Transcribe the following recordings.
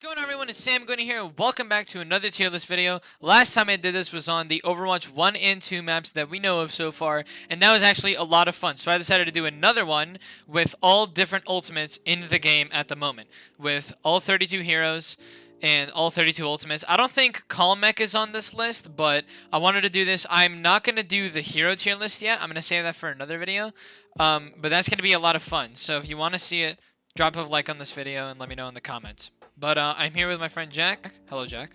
What's going on, everyone? It's Sam Goody here. Welcome back to another tier list video. Last time I did this was on the Overwatch 1 and 2 maps that we know of so far, and that was actually a lot of fun. So I decided to do another one with all different ultimates in the game at the moment, with all 32 heroes and all 32 ultimates. I don't think Calmech is on this list, but I wanted to do this. I'm not going to do the hero tier list yet. I'm going to save that for another video, but that's going to be a lot of fun. So if you want to see it, drop a like on this video and let me know in the comments. But I'm here with my friend Jack. Hello, Jack.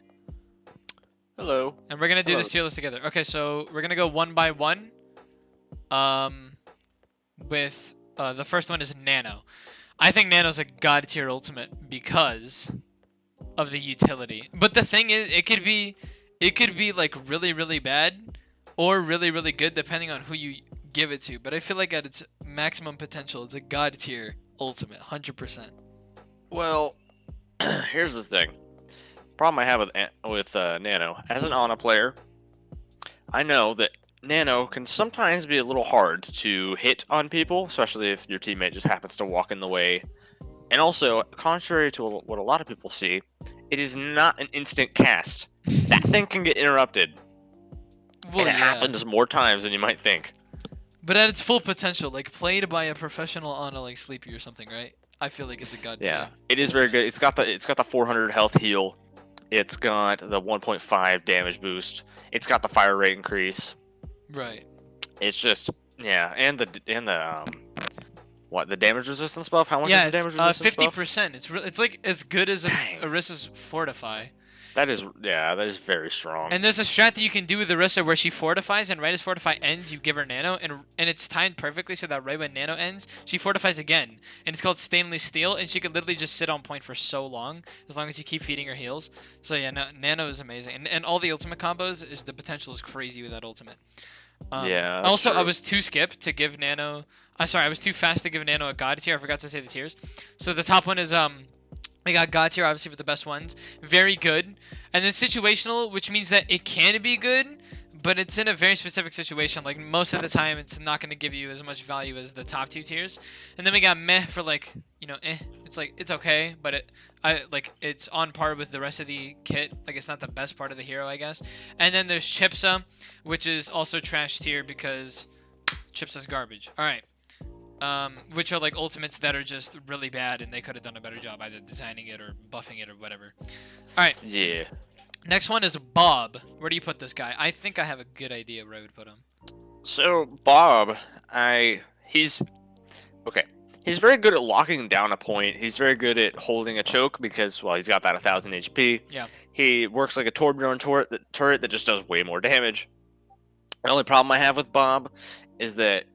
Hello. And we're gonna do Hello. this tier list together. Okay, so we're gonna go one by one. With the first one is Nano. I think Nano's a god tier ultimate because of the utility. But the thing is, it could be like really bad or really good depending on who you give it to. But I feel like at its maximum potential, it's a god tier ultimate, 100%. Well, here's the thing. Problem I have with Nano, as an Ana player, I know that Nano can sometimes be a little hard to hit on people, especially if your teammate just happens to walk in the way. And also, contrary to what a lot of people see, it is not an instant cast. That thing can get interrupted. Well, and it yeah. happens more times than you might think. But at its full potential, like played by a professional Ana like Sleepy or something, right? I feel like it's a god Yeah, tier. it is very good. It's got the 400 health heal. It's got the 1.5 damage boost. It's got the fire rate increase. Right. It's just and the damage resistance buff? How much is the damage resistance buff? 50%. It's like as good as Dang. Orisa's Fortify. That is very strong. And there's a strat that you can do with Orisa where she fortifies, and right as Fortify ends, you give her Nano, and it's timed perfectly so that right when Nano ends, she fortifies again. And it's called Stainless Steel, and she could literally just sit on point for so long as you keep feeding her heals. So yeah, no, Nano is amazing. And all the ultimate combos, the potential is crazy with that ultimate. Yeah. Also, true. I was too skip to give Nano... I was too fast to give Nano a god tier. I forgot to say the tiers. So the top one is... We got God tier, obviously, for the best ones. Very good. And then situational, which means that it can be good, but it's in a very specific situation. Like, most of the time, it's not going to give you as much value as the top two tiers. And then we got meh for, like, you know, eh. It's, like, it's okay, but it's on par with the rest of the kit. Like, it's not the best part of the hero, I guess. And then there's Chipsa, which is also trash tier because Chipsa's garbage. All right. Which are like ultimates that are just really bad, and they could have done a better job either designing it or buffing it or whatever. All right. Yeah. Next one is Bob. Where do you put this guy? I think I have a good idea where I would put him. So Bob, he's okay. He's very good at locking down a point. He's very good at holding a choke because, well, he's got that 1,000 HP. Yeah. He works like a Torbjorn turret that just does way more damage. The only problem I have with Bob is that,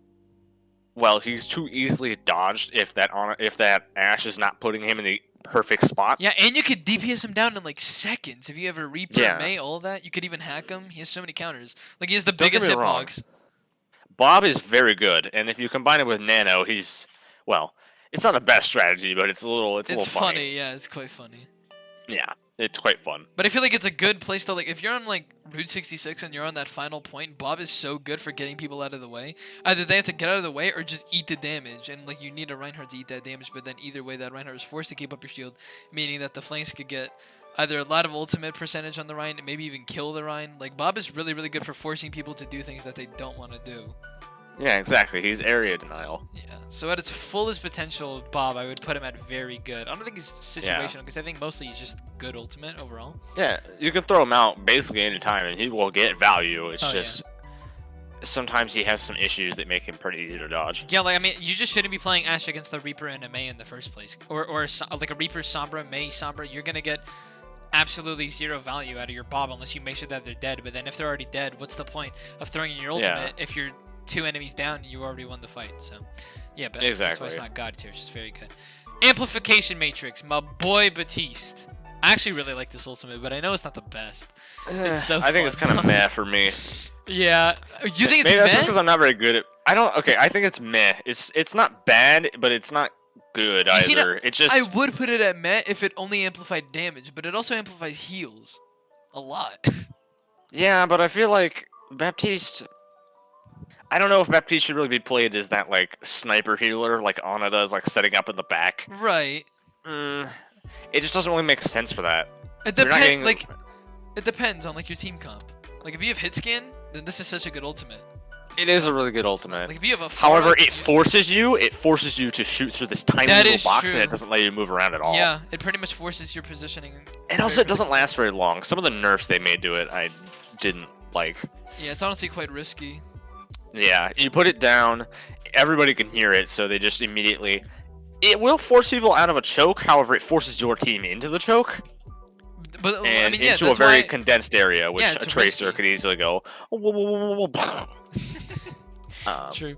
well, he's too easily dodged if that Ashe is not putting him in the perfect spot. Yeah, and you could DPS him down in like seconds. If you ever Reaper, Yeah. May, all that, you could even hack him. He has so many counters. Like, he has the Don't get biggest me wrong. hitbox. Bob is very good, and if you combine it with Nano, he's, well, it's not the best strategy, but it's a little Funny. Yeah, it's quite funny. Yeah, it's quite fun. But I feel like it's a good place to, like, if you're on, like, Route 66 and you're on that final point, Bob is so good for getting people out of the way. Either they have to get out of the way or just eat the damage. And, like, you need a Reinhardt to eat that damage, but then either way, that Reinhardt is forced to keep up your shield, meaning that the flanks could get either a lot of ultimate percentage on the Rein and maybe even kill the Rein. Like, Bob is really good for forcing people to do things that they don't want to do. Yeah, exactly. He's area denial. Yeah, so at its fullest potential, Bob, I would put him at very good. I don't think he's situational because I think mostly he's just good ultimate overall. Yeah, you can throw him out basically any time, and he will get value. It's just sometimes he has some issues that make him pretty easy to dodge. Yeah, like, I mean, you just shouldn't be playing Ashe against the Reaper and a Mei in the first place. Or like a Reaper Sombra, Mei Sombra, you're going to get absolutely zero value out of your Bob unless you make sure that they're dead. But then if they're already dead, what's the point of throwing in your ultimate if you're 2 enemies down, you already won the fight? So, yeah, but that's why it's not God tier. It's just very good. Amplification Matrix, my boy Batiste. I actually really like this ultimate, but I know it's not the best. It's so I think it's kind of meh for me. Yeah, you think it's Maybe meh? that's just because I'm not very good at. I think it's meh. It's not bad, but it's not good either. It's just. I would put it at meh if it only amplified damage, but it also amplifies heals a lot. Yeah, but I feel like Baptiste. I don't know if Baptiste should really be played as that, like, sniper healer like Ana does, like setting up in the back. Right. it just doesn't really make sense for that. It You're not depends. getting- Like, it depends on like your team comp. Like if you have hit scan, then this is such a good ultimate. It is a really good ultimate. Like if you have a However, four-up, it forces you to shoot through this tiny That little is box, and true. it doesn't let you move around at all. Yeah, it pretty much forces your positioning. And also, it doesn't last very long. Some of the nerfs they made to it, I didn't like. Yeah, it's honestly quite risky. Yeah, you put it down, everybody can hear it, so they just immediately. It will force people out of a choke. However, it forces your team into the choke But and I mean, yeah, into a that's very why... condensed area, which Yeah, a it's tracer risky. could easily go. True.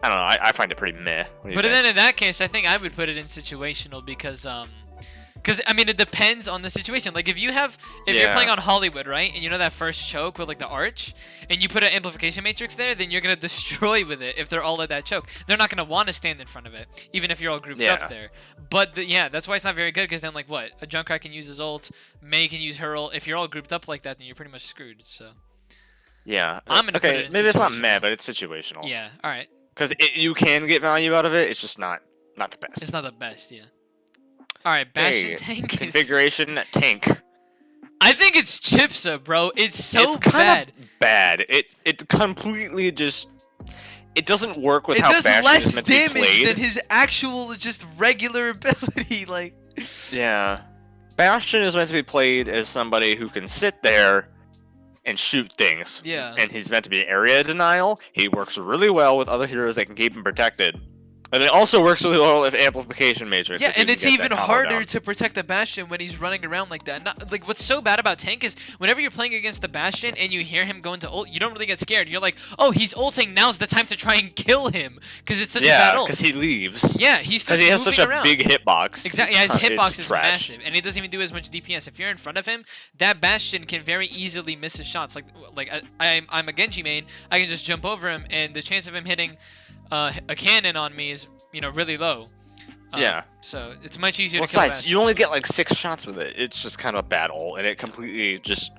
I don't know. I find it pretty meh. What do you But think? then in that case, I think I would put it in situational because I mean it depends on the situation. Like if you're Yeah. playing on Hollywood, right, and you know that first choke with like the arch, and you put an amplification matrix there, then you're gonna destroy with it if they're all at that choke. They're not gonna want to stand in front of it, even if you're all grouped Yeah. up there. But yeah, that's why it's not very good because then like what? A Junkrat can use his ult, Mei can use her ult. If you're all grouped up like that, then you're pretty much screwed. So Yeah. I'm gonna put okay. it in Maybe it's not situational. meh, but it's situational. yeah, all right, Because you can get value out of it. It's just not the best. it's not the best, yeah. All right, Bastion Hey, tank is. configuration tank. I think it's Chipsa, bro. It's so it's kind bad. of bad. It completely just. It doesn't work with It how does Bastion less is meant to be damage played. than his actual just regular ability. Like, Yeah. Bastion is meant to be played as somebody who can sit there and shoot things. yeah. And he's meant to be area denial. He works really well with other heroes that can keep him protected. And it also works really well with Amplification Matrix. Yeah, if you and can it's get even that combo harder down. to protect the Bastion when he's running around like that. Not, like, what's so bad about Tank is whenever you're playing against the Bastion and you hear him go into ult, you don't really get scared. You're like, oh, he's ulting. Now's the time to try and kill him because it's such a bad Yeah, ult. because he leaves. Yeah, he starts Because he has moving such a around. big hitbox. Exactly, yeah, his It's hitbox is trash. massive, and he doesn't even do as much DPS. If you're in front of him, that Bastion can very easily miss his shots. Like I'm a Genji main, I can just jump over him, and the chance of him hitting a cannon on me is really low. Yeah. So it's much easier Well, to kill besides, Bastion. you only get like 6 shots with it. It's just kind of a bad ult, and it completely just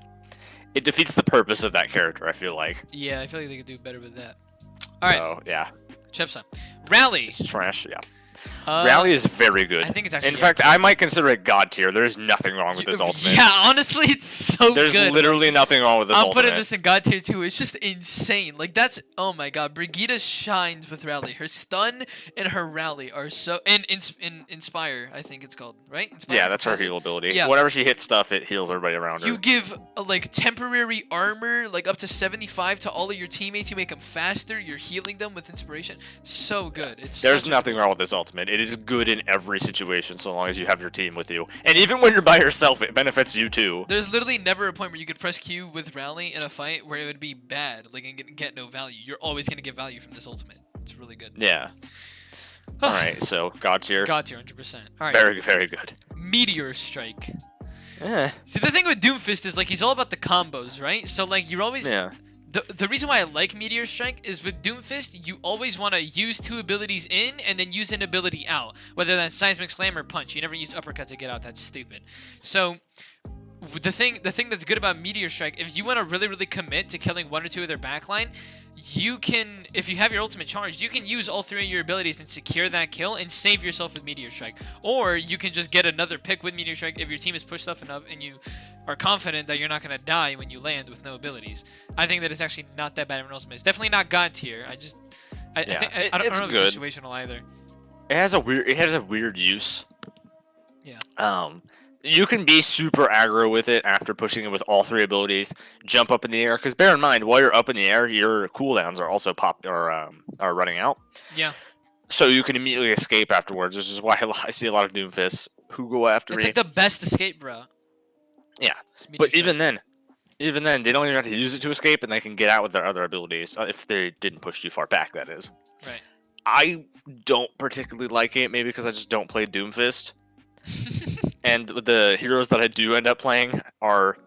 it defeats the purpose of that character. I feel like. Yeah, I feel like they could do better with that. All right, So yeah, Chipsa. Rally. it's trash. Yeah. Uh, Rally is very good. I think it's actually. In fact, I might consider it god tier. There's nothing wrong with this ultimate. Yeah, honestly, it's so There's good. literally nothing wrong with this I'm ultimate. putting this in God tier too. It's just insane. Like that's oh my god. Brigitte shines with rally. Her stun and her rally are so in inspire. I think it's called right. Inspire? Yeah, that's her Passive. heal ability. Yeah. Whenever she hits stuff, it heals everybody around her. You give like temporary armor, like up to 75 to all of your teammates. You make them faster. You're healing them with inspiration. So good. It's There's such a nothing good wrong with this ultimate. It is good in every situation, so long as you have your team with you. And even when you're by yourself, it benefits you too. There's literally never a point where you could press Q with rally in a fight where it would be bad, like and get no value. You're always gonna get value from this ultimate. It's really good. Yeah. All right, so god tier. God tier, 100%. All right. Very, very good. Meteor Strike. Eh. See, the thing with Doomfist is like he's all about the combos, right? So like you're always Yeah. the reason why I like Meteor Strike is with Doomfist, you always want to use 2 abilities in and then use an ability out, whether that's Seismic Slam or Punch. You never use Uppercut to get out. That's stupid. So the thing that's good about Meteor Strike, if you want to really commit to killing 1 or 2 of their backline, you can, if you have your ultimate charged, you can use all 3 of your abilities and secure that kill and save yourself with Meteor Strike. Or you can just get another pick with Meteor Strike if your team is pushed up enough and you are confident that you're not going to die when you land with no abilities. I think that it's actually not that bad of an ultimate. It's definitely not God tier. I Yeah, think I don't it's know if good. it's situational either. It has a weird use. Yeah. You can be super aggro with it after pushing it with all 3 abilities. Jump up in the air, because bear in mind, while you're up in the air, your cooldowns are also are running out. Yeah. So you can immediately escape afterwards. This is why I see a lot of Doomfists who go after It's me. like the best escape, bro. Yeah, It's Meteor But Strike. even then, they don't even have to use it to escape, and they can get out with their other abilities if they didn't push too far back. That is. Right. I don't particularly like it, maybe because I just don't play Doomfist. And the heroes that I do end up playing are,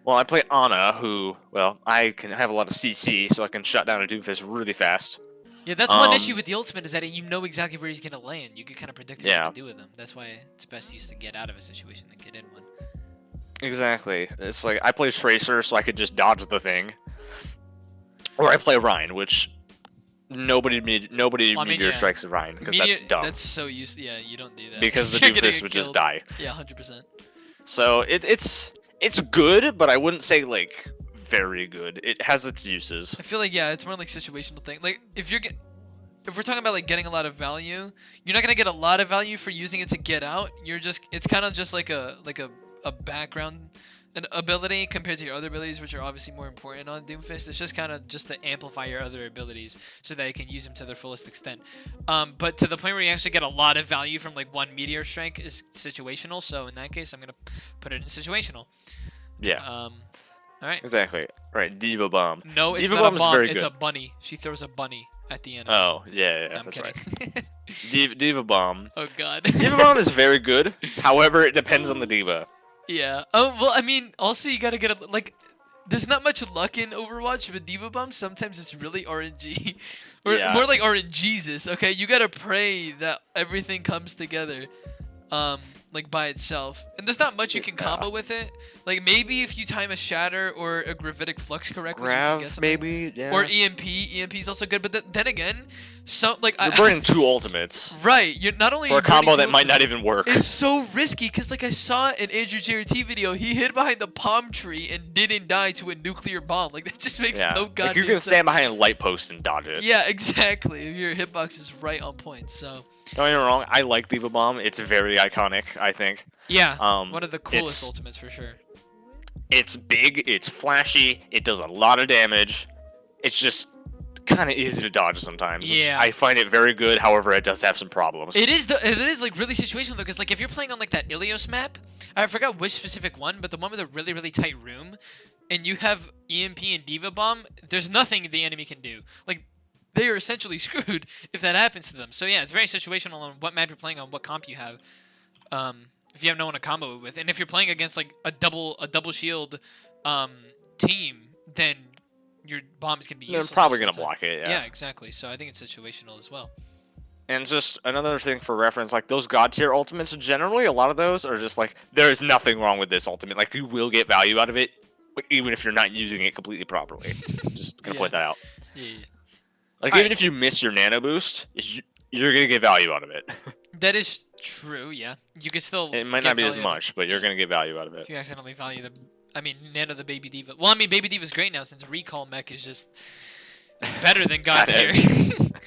well, I play Ana, who, well, I can have a lot of CC, so I can shut down a Doomfist really fast. Yeah, that's one issue with the ultimate is that you know exactly where he's gonna land. You can kind of predict what Yeah. to do with him. That's why it's best used to get out of a situation than get in one. Exactly. It's like I play Tracer, so I could just dodge the thing. Or I play Ryan, which nobody Well, I mean, meteor yeah. strikes Ryan because that's dumb. That's so used. Yeah, you don't do that. Because the You're gonna doomfist get would just killed. die. Yeah, 100%. So it's good, but I wouldn't say like very good. It has its uses. I feel like yeah, it's more like situational thing. Like if we're talking about like getting a lot of value, you're not gonna get a lot of value for using it to get out. It's kind of just like a background an ability compared to your other abilities, which are obviously more important on Doomfist. It's just kind of just to amplify your other abilities so that you can use them to their fullest extent. But to the point where you actually get a lot of value from like one meteor strike is situational. So in that case, I'm gonna put it in situational. Yeah. All right. Exactly. Right. Diva Bomb. No, it's Diva not Bomb a is bomb. very It's good. a bunny. She throws a bunny at the end. Oh yeah, No, I'm that's kidding. right. Diva Bomb. Oh god. Diva Bomb is very good. However, it depends on the diva. Yeah. Oh well, I mean, also you gotta get like, there's not much luck in Overwatch, but Diva Bomb sometimes it's really RNG, or Yeah. more like RNGesus. Okay, you gotta pray that everything comes together, like by itself. And there's not much you can combo with it. Like maybe if you time a Shatter or a Gravitic Flux correctly, you can get Grav, something. maybe. Yeah. Or EMP. EMP is also good, but then again, so like You're burning two ultimates right. You're not only for a you're burning combo two that might not ultimates, even work. it's so risky because like I saw an Andrew JRT video, he hid behind the palm tree and didn't die to a nuclear bomb. Like that just makes Yeah. no Like goddamn you can sense. stand behind a light post and dodge it. Yeah, exactly. If your hitbox is right on point, so. Don't get me wrong. I like Diva Bomb. It's very iconic. I think. Yeah. Um, One of the coolest it's- ultimates for sure. It's big. It's flashy. It does a lot of damage. It's just kind of easy to dodge sometimes. Yeah. I find it very good. However, it does have some problems. It is like really situational though, because like if you're playing on like that Ilios map, I forgot which specific one, but the one with a really tight room, and you have EMP and Diva Bomb, there's nothing the enemy can do. Like they are essentially screwed if that happens to them. So yeah, it's very situational on what map you're playing on, what comp you have. If you have no one to combo it with, and if you're playing against like a double shield team, then your bombs can be They're useless probably most of gonna the time. block it. Yeah, exactly. So I think it's situational as well. And just another thing for reference, like those god tier ultimates, generally a lot of those are just like there is nothing wrong with this ultimate. Like you will get value out of it, even if you're not using it completely properly. Just gonna Yeah. point that out. Yeah. Like Alright. even if you miss your nano boost, you're gonna get value out of it. That is true, yeah. You can still It might get not be as value out of much, but you're gonna get value out of it it. if you accidentally value the Nano the Baby Diva. Well, I mean Baby Diva's great now since Recall Mech is just better than God tier.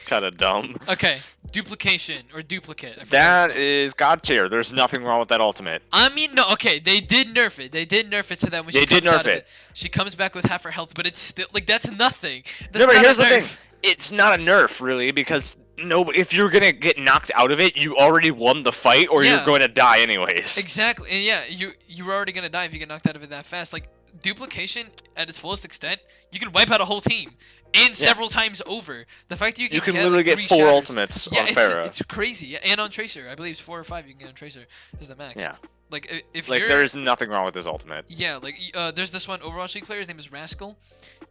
Kind of dumb. Okay, duplication or duplicate. I forgot That what it's is god tier. There's nothing wrong with that ultimate. called. I mean, no, okay, they did nerf it. They did nerf it so that when she They did comes out nerf of it. she comes back with half her health, but it's still like that's nothing. That's No, but not a here's the thing. nerf. It's not a nerf really because if you're gonna get knocked out of it, you already won the fight, or Yeah. you're going to die anyways. Exactly, and yeah, you were already gonna die if you get knocked out of it that fast. Like duplication at its fullest extent, you can wipe out a whole team, and several times over. The fact that You can get, literally like, get 3 4 shatters. ultimates Yeah, on Pharah. it's crazy. Yeah, and on Tracer, I believe it's 4 or 5 you can get on Tracer is the max. Yeah. Like if Like you're there is nothing wrong with this ultimate. yeah, like there's this one Overwatch League player. His name is Rascal,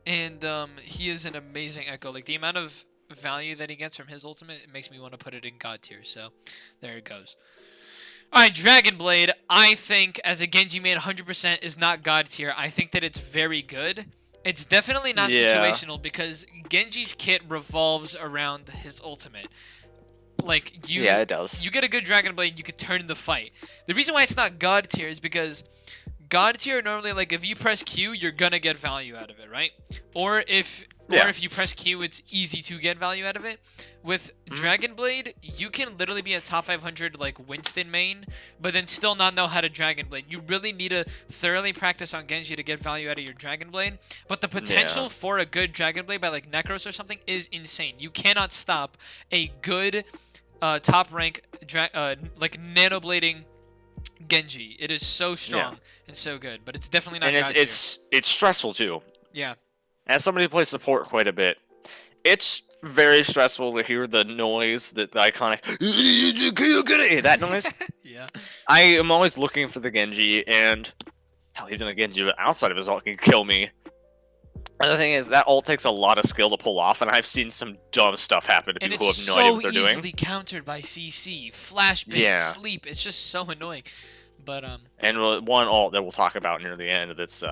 and he is an amazing Echo. Like the amount of value that he gets from his ultimate, it makes me want to put it in God tier. So there it goes. All right, Dragon Blade. I think as a Genji main, 100% is not God tier. I think that it's very good. It's definitely not Yeah. situational because Genji's kit revolves around his ultimate. Like Yeah, it does. you get a good Dragon Blade, you could turn the fight. The reason why it's not God tier is because God tier normally, like if you press Q, you're gonna get value out of it, right? Or if you press Q, it's easy to get value out of it. With Dragon Blade, you can literally be a top 500 like Winston main, but then still not know how to Dragon Blade. You really need to thoroughly practice on Genji to get value out of your Dragon Blade. But the potential for a good Dragon Blade by like Necros or something is insane. You cannot stop a good top rank like nano blading Genji. It is so strong and so good, but it's definitely not. And God tier. it's stressful too. Yeah. As somebody who plays support quite a bit, it's very stressful to hear the noise, the iconic that noise. Yeah. I am always looking for the Genji, and hell, even the Genji outside of his ult can kill me. And the thing is, that ult takes a lot of skill to pull off, and I've seen some dumb stuff happen to And people who it's have no idea what so they're doing. easily countered by CC, flashbang, Yeah. sleep. It's just so annoying. But And one ult that we'll talk about near the end that's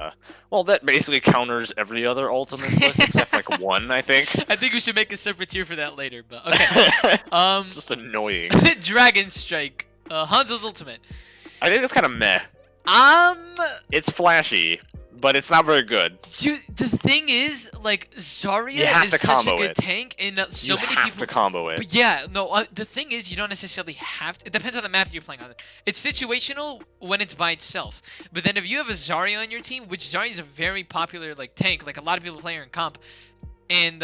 well, that basically counters every other ultimate list except like one, I think. I think we should make a separate tier for that later. But okay. It's just annoying. Dragon Strike. Hanzo's ultimate. I think it's kind of meh. It's flashy, but it's not very good. The thing is, like, Zarya is such a good tank, and so many people have to combo it. But yeah, no. The thing is, you don't necessarily have to. It depends on the map you're playing on. It's situational when it's by itself. But then if you have a Zarya on your team, which Zarya is a very popular like tank, like a lot of people play her in comp. And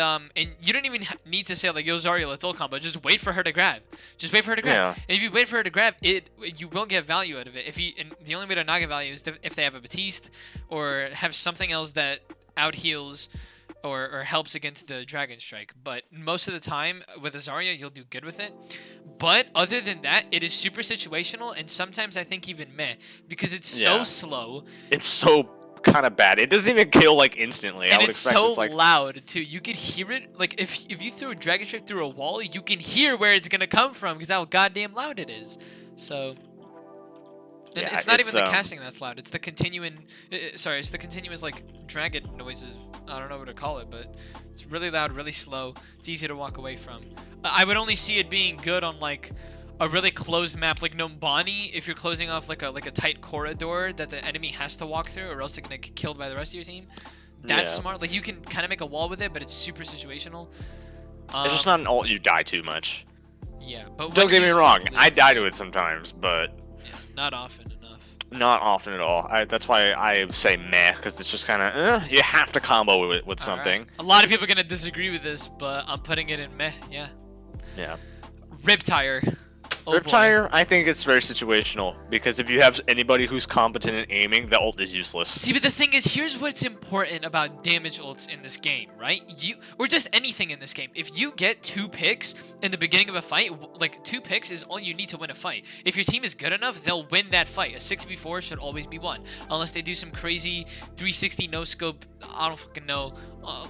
you don't even need to say like, yo Zarya, let's ult combo. Just wait for her to grab. Just wait for her to grab. Yeah. And if you wait for her to grab, you will get value out of it. And the only way to not get value is if they have a Batiste or have something else that out heals or helps against the Dragon Strike. But most of the time with a Zarya, you'll do good with it. But other than that, it is super situational, and sometimes I think even meh, because it's so slow. It's so kind of bad. It doesn't even kill like instantly. And I would it's expect so it's like loud too. You could hear it. Like if you throw a Dragon Strike through a wall, you can hear where it's gonna come from because how goddamn loud it is. So. And yeah, it's not even the casting that's loud. It's the it's the continuous like dragon noises. I don't know what to call it, but it's really loud, really slow. It's easy to walk away from. I would only see it being good on like a really closed map like Nombani, if you're closing off like a tight corridor that the enemy has to walk through, or else they're gonna get killed by the rest of your team. That's smart. Like you can kind of make a wall with it, but it's super situational. It's just not an ult you die too much. Yeah, but don't get me wrong, I die to it sometimes, but not often enough. Not often at all. That's why I say meh, because it's just kind of you have to combo it with something. Right. A lot of people are gonna disagree with this, but I'm putting it in meh. Yeah. Yeah. Riptire. Riptire, I think it's very situational, because if you have anybody who's competent at aiming, the ult is useless. See, but the thing is, here's what's important about damage ults in this game, right? Or just anything in this game. If you get 2 picks in the beginning of a fight, like 2 picks is all you need to win a fight. If your team is good enough, they'll win that fight. A 6v4 should always be won, unless they do some crazy 360 no scope. I don't fucking know.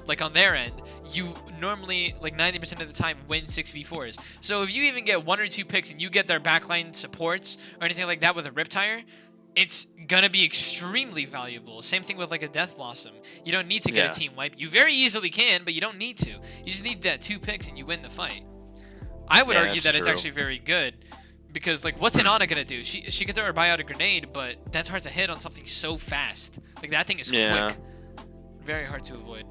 Like on their end, you normally like 90% of the time win 6v4s. So if you even get 1 or 2 picks and you get their backline supports or anything like that with a Riptire, it's gonna be extremely valuable. Same thing with like a Death Blossom. You don't need to get a team wipe. You very easily can, but you don't need to. You just need that 2 picks and you win the fight. I would argue that it's actually very good. Because, like, what's an Ana gonna do? She can throw her buy out a grenade, but that's hard to hit on something so fast. Like, that thing is quick. Very hard to avoid.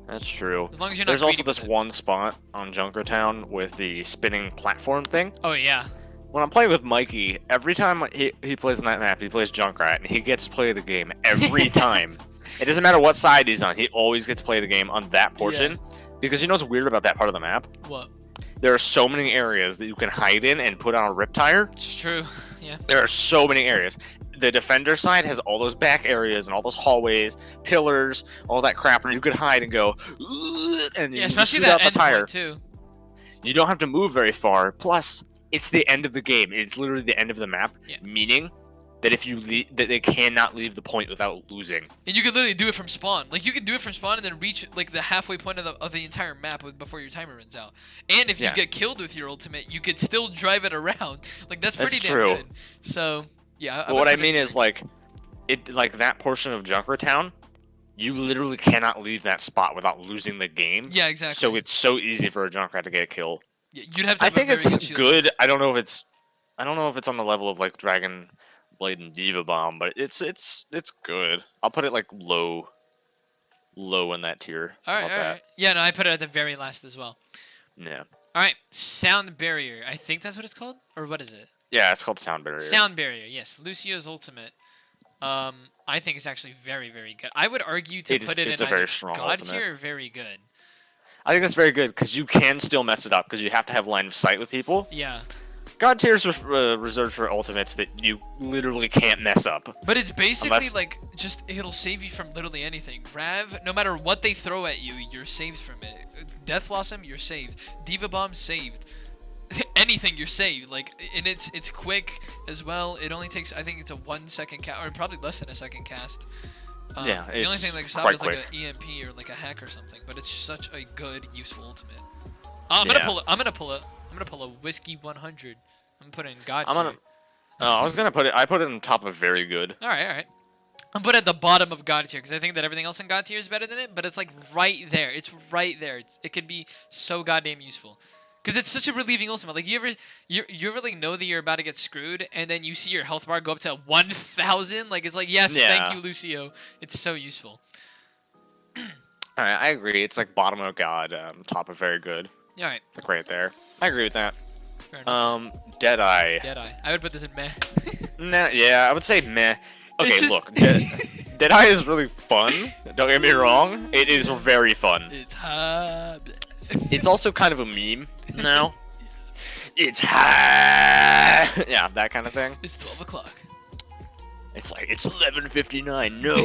That's true. As long as you're not. There's also this one spot on Junkertown with the spinning platform thing. Oh, yeah. When I'm playing with Mikey, every time he plays on that map, he plays Junkrat, and he gets to play the game every time. It doesn't matter what side he's on, he always gets to play the game on that portion. Because you know what's weird about that part of the map? What? There are so many areas that you can hide in and put on a Riptire. It's true, yeah. There are so many areas. The defender side has all those back areas and all those hallways, pillars, all that crap, and you could hide and go, and you especially shoot that out the tire. Too. You don't have to move very far. Plus, it's the end of the game. It's literally the end of the map, meaning that if you that they cannot leave the point without losing. And you can literally do it from spawn. Like you can do it from spawn and then reach like the halfway point of the entire map before your timer runs out. And if you get killed with your ultimate, you could still drive it around. Like that's pretty damn good. So yeah. But what I mean is like that portion of Junkertown, you literally cannot leave that spot without losing the game. Yeah, exactly. So it's so easy for a Junkrat to get a kill. Yeah, you'd have to. I think it's good. I don't know if it's on the level of like Dragon Blade and Diva Bomb, but it's good. I'll put it like low in that tier. All right. Yeah, no, I put it at the very last as well. Yeah. All right, Sound Barrier. I think that's what it's called, or what is it? Yeah, it's called Sound Barrier. Sound Barrier, yes. Lucio's ultimate. I think it's actually very, very good. I would argue to put it in a very strong God ultimate. tier or very good. I think that's very good because you can still mess it up because you have to have line of sight with people. Yeah. God tier is reserved for ultimates that you literally can't mess up. But it's basically like it'll save you from literally anything. Rav, no matter what they throw at you, you're saved from it. Death Blossom, you're saved. Diva Bomb, saved. Anything, you're saved. Like, and it's quick as well. It only takes, I think it's a 1 second cast, or probably less than a second cast. Yeah, the only thing like stops is like an EMP or like a hack or something. But it's such a good, useful ultimate. I'm gonna pull a whiskey 100. I'm gonna put it in God tier. I was gonna put it. I put it on top of very good. All right, all right. I'm put it at the bottom of God tier because I think that everything else in God tier is better than it, but it's like right there. It's right there. It could be so goddamn useful. Because it's such a relieving ultimate. Like, you ever like know that you're about to get screwed, and then you see your health bar go up to 1,000? Like, it's like, yes, thank you, Lucio. It's so useful. Alright, I agree. It's like bottom of God, top of very good. Alright. It's like right there. I agree with that. Fair enough. Deadeye. Deadeye. I would put this in meh. Nah, yeah, I would say meh. Okay, It's just- look, Deadeye is really fun. Don't get me wrong. It is very fun. It's hard. It's also kind of a meme now. It's high. Yeah, that kind of thing. It's 12 o'clock. It's like, it's 11:59. No.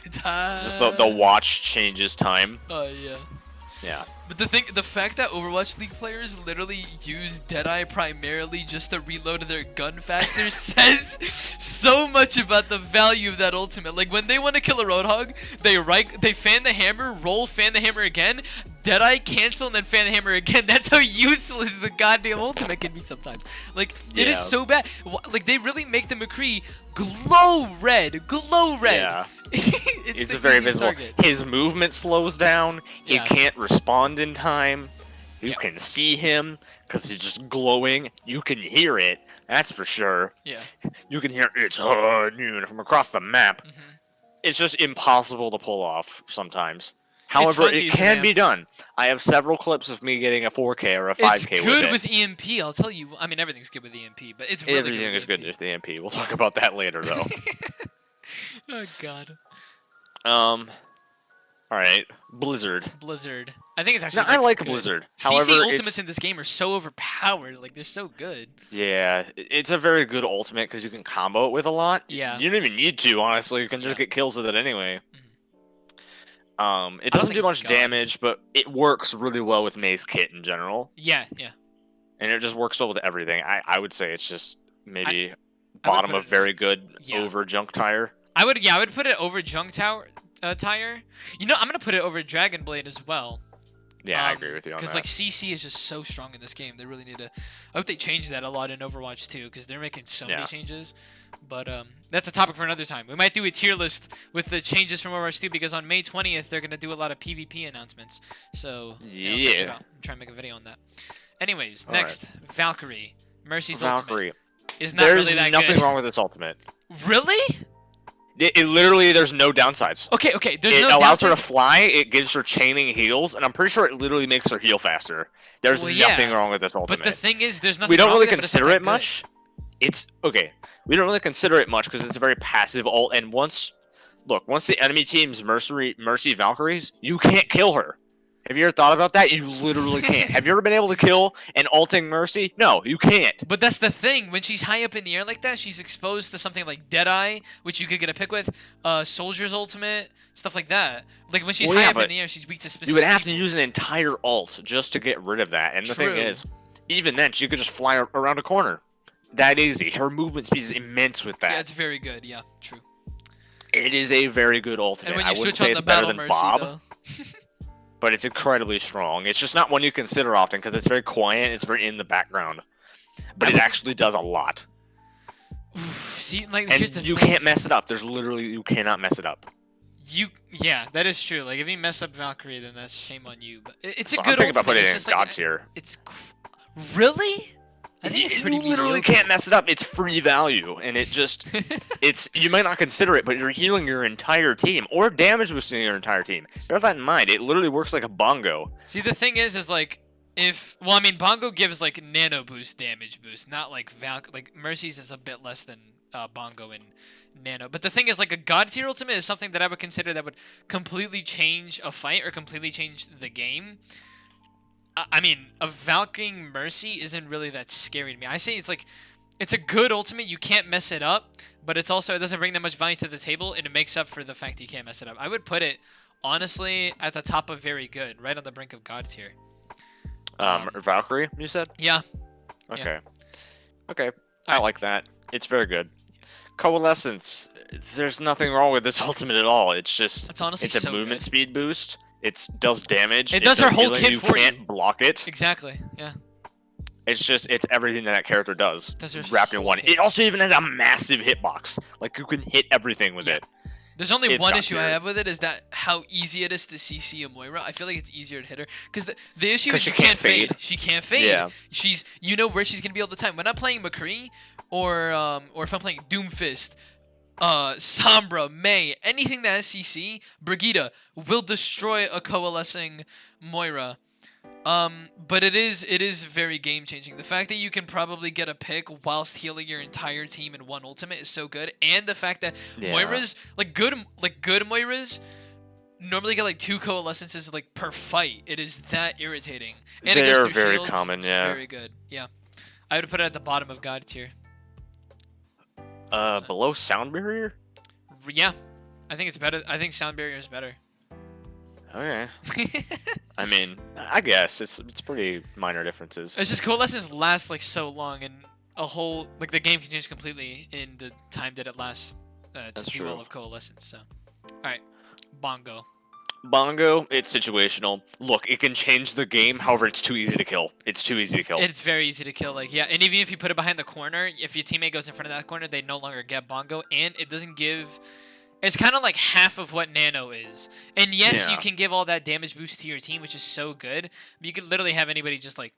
It's hard. Just the watch changes time. Oh, yeah. Yeah. But the fact that Overwatch League players literally use Deadeye primarily just to reload their gun faster says so much about the value of that ultimate. Like, when they want to kill a Roadhog, they fan the hammer, roll, fan the hammer again, Deadeye, cancel, and then fan the hammer again. That's how useless the goddamn ultimate can be sometimes. Like, it is so bad. Like, they really make the McCree glow red. Glow red. Yeah. it's a very easiest visible. target. His movement slows down. He Yeah. can't respond in time. You Yeah. can see him because he's just glowing. You can hear it. That's for sure. Yeah. You can hear it's noon from across the map. Mhm. It's just impossible to pull off sometimes. However, fun to it use can an be amp. done. I have several clips of me getting a 4K or a 5K It's with good it. with EMP, I'll tell you. I mean, everything's good with EMP, but it's really Everything good is with good EMP. with the MP. We'll talk about that later, though. Oh, God. Alright. Blizzard. Blizzard. I think it's actually Now, I like good. Blizzard. CC However, ultimates it's... in this game are so overpowered. Like, they're so good. Yeah, it's a very good ultimate because you can combo it with a lot. Yeah. You don't even need to, honestly. You can just Yeah. get kills with it anyway. It I don't doesn't think do it's much God. damage, but it works really well with Maze Kit in general. Yeah, yeah. And it just works well with everything. I would say it's just maybe I would bottom put of it- very good yeah. over Junk Tire. I would put it over Junk Tower Tire. You know, I'm gonna put it over Dragon Blade as well. Yeah, I agree with you on that. Because like CC is just so strong in this game, they really need to. I hope they change that a lot in Overwatch too, because they're making so many changes. But that's a topic for another time. We might do a tier list with the changes from Overwatch 2 because on May 20th they're gonna do a lot of PvP announcements. So check it out. I'm trying to make a video on that. Anyways, next Valkyrie Mercy's Valkyrie. ultimate is not There's really that nothing good. wrong with its ultimate. Really? It literally, there's no downsides. Okay. There's It no allows her to downside. fly, it gives her chaining heals, and I'm pretty sure it literally makes her heal faster. There's Well, nothing yeah, wrong with this ultimate. But the thing is, there's nothing. We don't wrong really with it, but it's not consider that it good. much. It's okay. We don't really consider it much because it's a very passive ult, and once the enemy team's Mercy Valkyries, you can't kill her. Have you ever thought about that? You literally can't. Have you ever been able to kill an ulting Mercy? No, you can't. But that's the thing. When she's high up in the air like that, she's exposed to something like Deadeye, which you could get a pick with, Soldier's ultimate, stuff like that. Like when she's Well, high yeah, up in but the air, she's weak to specific. You would have to people. use an entire ult just to get rid of that. And the thing True. is, even then, she could just fly around a corner. That easy. Her movement speed is immense with that. Yeah, it's very good. Yeah, true. It is a very good ultimate. And when I you wouldn't switch say on it's the better Battle than Mercy, Bob, though. but it's incredibly strong. It's just not one you consider often because it's very quiet. It's very in the background, but it actually does a lot. Oof, see, like And here's the you thing. can't mess it up. There's literally you cannot mess it up. Yeah, that is true. Like if you mess up Valkyrie, then that's shame on you. But it's a So good I'm thinking about ultimate. putting it It's in just God like tier. it's really. I think it's pretty You literally mediocre. can't mess it up. It's free value, and it just you might not consider it, but you're healing your entire team or damage boosting your entire team. Bear that in mind. It literally works like a bongo. See, the thing is like, I mean, Bongo gives like nano boost damage boost, not like like Mercy's is a bit less than Bongo and nano. But the thing is, like a God tier ultimate is something that I would consider that would completely change a fight or completely change the game. I mean, a Valkyrie Mercy isn't really that scary to me. I say it's a good ultimate. You can't mess it up, but it doesn't bring that much value to the table, and it makes up for the fact that you can't mess it up. I would put it honestly at the top of very good, right on the brink of God tier. Valkyrie, you said? Yeah. Okay. Okay. I like that. It's very good. Coalescence. There's nothing wrong with this ultimate at all. It's just It's honestly it's a so movement good. speed boost. It does damage. It does her whole healing. kit You for you. can't block it. Exactly. Yeah. It's everything that character does That's their wrapped in whole one. hit. It also even has a massive hitbox. Like you can hit everything with Yeah. it. There's only It's one top issue I tier. have with it is that how easy it is to CC a Moira. I feel like it's easier to hit her because the issue 'Cause is she you can't can't fade. fade. She can't fade. Yeah. She's where she's gonna be all the time. When I'm playing McCree or if I'm playing Doomfist, Sombra, Mei, anything that has CC, Brigitte will destroy a coalescing Moira. But it is very game changing. The fact that you can probably get a pick whilst healing your entire team in one ultimate is so good, and the fact that Yeah. Moiras good Moiras normally get like 2 coalescences like per fight. It is that irritating. And it They goes are through very shields. common, It's yeah. very good. Yeah, I would put it at the bottom of God tier. Below Sound Barrier? Yeah, I think it's better. I think Sound Barrier is better. Okay. I mean, I guess it's pretty minor differences. It's just coalescence lasts like so long, and a whole like the game can change completely in the time that it lasts to That's do all true. of coalescence. So, all right, Bongo. Bongo, it's situational. Look, it can change the game. However, it's too easy to kill. It's too easy to kill. It's very easy to kill. Like yeah, and even if you put it behind the corner, if your teammate goes in front of that corner, they no longer get Bongo, and it doesn't give. It's kind of like half of what Nano is. And yes, you Yeah. can give all that damage boost to your team, which is so good. But you could literally have anybody just like